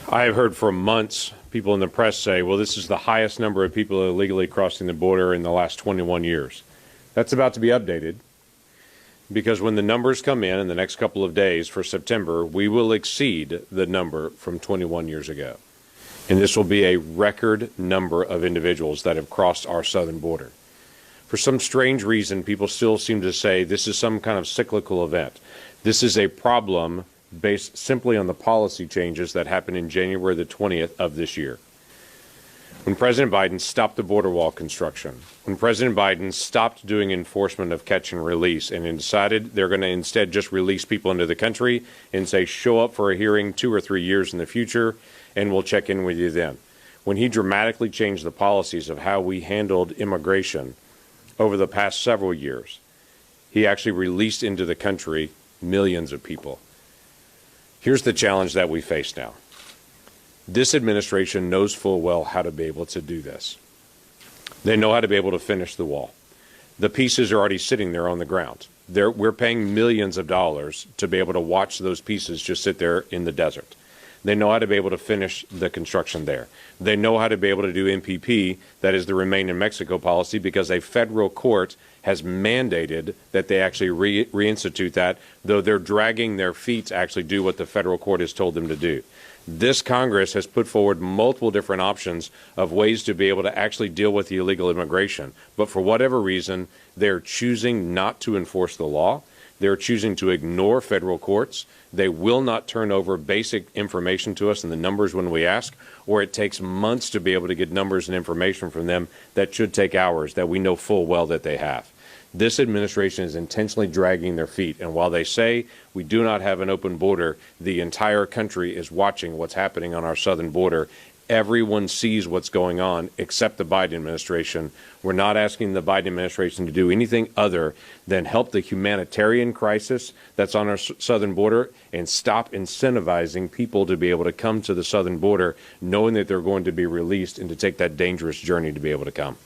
I have heard for months people in the press say, well, this is the highest number of people illegally crossing the border in the last 21 years. That's about to be updated because when the numbers come in the next couple of days for September, we will exceed the number from 21 years ago. And this will be a record number of individuals that have crossed our southern border. For some strange reason, people still seem to say this is some kind of cyclical event. This is a problem based simply on the policy changes that happened in January the 20th of this year. When President Biden stopped the border wall construction, when President Biden stopped doing enforcement of catch and release and decided they're going to instead just release people into the country and say, show up for a hearing 2 or 3 years in the future and we'll check in with you then. When he dramatically changed the policies of how we handled immigration over the past several years, he actually released into the country millions of people. Here's the challenge that we face now. This administration knows full well how to be able to do this. They know how to be able to finish the wall. The pieces are already sitting there on the ground. We're paying millions of dollars to be able to watch those pieces just sit there in the desert. They know how to be able to finish the construction there. They know how to be able to do MPP, that is the Remain in Mexico policy, because a federal court has mandated that they actually reinstitute that, though they're dragging their feet to actually do what the federal court has told them to do. This Congress has put forward multiple different options of ways to be able to actually deal with the illegal immigration. But for whatever reason, they're choosing not to enforce the law. They're choosing to ignore federal courts. They will not turn over basic information to us and the numbers when we ask, or it takes months to be able to get numbers and information from them that should take hours that we know full well that they have. This administration is intentionally dragging their feet, and while they say we do not have an open border, the entire country is watching what's happening on our southern border. Everyone sees what's going on except the Biden administration. We're not asking the Biden administration to do anything other than help the humanitarian crisis that's on our southern border and stop incentivizing people to be able to come to the southern border knowing that they're going to be released and to take that dangerous journey to be able to come.